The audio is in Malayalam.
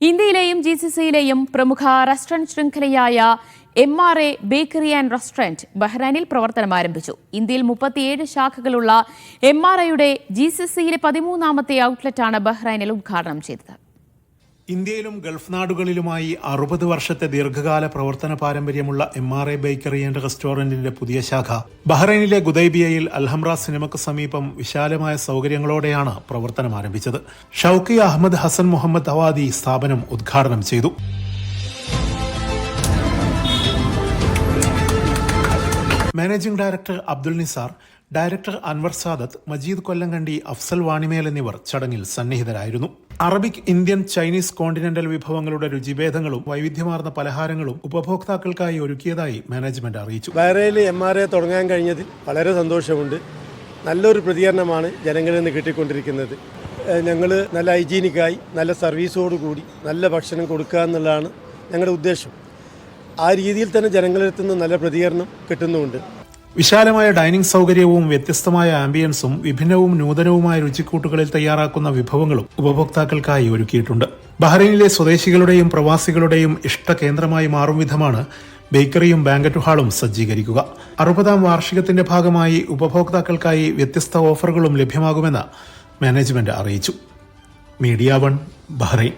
ഇന്ത്യയിലെയും GCCയിലെയും പ്രമുഖ റെസ്റ്റോറന്റ് ശൃംഖലയായ MRA ബേക്കറി ആൻഡ് റെസ്റ്റോറന്റ് ബഹ്റൈനിൽ പ്രവർത്തനം ആരംഭിച്ചു. ഇന്ത്യയിൽ 37 ശാഖകളുള്ള MRAയുടെ GCCയിലെ 13ാമത്തെ ഔട്ട്ലെറ്റാണ് ബഹ്റൈനിൽ ഉദ്ഘാടനം ചെയ്തത്. ഇന്ത്യയിലും ഗൾഫ് നാടുകളിലുമായി 60 വർഷത്തെ ദീർഘകാല പ്രവർത്തന പാരമ്പര്യമുള്ള MRA ബേക്കറി ആൻഡ് റെസ്റ്റോറന്റിന്റെ പുതിയ ശാഖ ബഹ്റൈനിലെ ഗുദൈബിയയിൽ അൽഹംറ സിനിമയ്ക്ക് സമീപം വിശാലമായ സൗകര്യങ്ങളോടെയാണ് പ്രവർത്തനം ആരംഭിച്ചത്. ഷൌക്കി അഹമ്മദ് ഹസൻ മുഹമ്മദ് അവാദി സ്ഥാപനം ഉദ്ഘാടനം ചെയ്തു. Managing director Abdul Nisar, director Anwar Sadath, Majeed Kollankandi, Afsal Vanimel എന്നിവർ ചടങ്ങിൽ സന്നിഹിതരായിരുന്നു. അറബിക്, ഇന്ത്യൻ, ചൈനീസ്, കോണ്ടിനെന്റൽ വിഭവങ്ങളുടെ രുചിഭേദങ്ങളും വൈവിധ്യമാർന്ന പലഹാരങ്ങളും ഉപഭോക്താക്കൾക്കായി ഒരുക്കിയതായി മാനേജ്മെന്റ് അറിയിച്ചു. ബഹ്റൈനിൽ MRA തുടങ്ങാൻ കഴിഞ്ഞതിൽ വളരെ സന്തോഷമുണ്ട്. നല്ലൊരു പ്രതികരണമാണ് ജനങ്ങളിൽ നിന്ന് കിട്ടിക്കൊണ്ടിരിക്കുന്നത്. ഞങ്ങൾ നല്ല ഹൈജീനിക്കായി നല്ല സർവീസോടുകൂടി നല്ല ഭക്ഷണം കൊടുക്കുക എന്നുള്ളതാണ് ഞങ്ങളുടെ ഉദ്ദേശം. ആ രീതിയിൽ തന്നെ ജനങ്ങളിൽ നിന്ന് നല്ല പ്രതികരണം കിട്ടുന്നുമുണ്ട്. വിശാലമായ ഡൈനിങ് സൗകര്യവും വ്യത്യസ്തമായ ആംബിയൻസും വിഭിന്നവും നൂതനവുമായ രുചിക്കൂട്ടുകളിൽ തയ്യാറാക്കുന്ന വിഭവങ്ങളും ഉപഭോക്താക്കൾക്കായി ഒരുക്കിയിട്ടുണ്ട്. ബഹ്റൈനിലെ സ്വദേശികളുടെയും പ്രവാസികളുടെയും ഇഷ്ടകേന്ദ്രമായി മാറും വിധമാണ് ബേക്കറിയും ബാങ്കറ്റ് ഹാളും സജ്ജീകരിക്കുക. 60ാം വാർഷികത്തിന്റെ ഭാഗമായി ഉപഭോക്താക്കൾക്കായി വ്യത്യസ്ത ഓഫറുകളും ലഭ്യമാകുമെന്ന് മാനേജ്മെന്റ് അറിയിച്ചു. Media 1 Bahrain.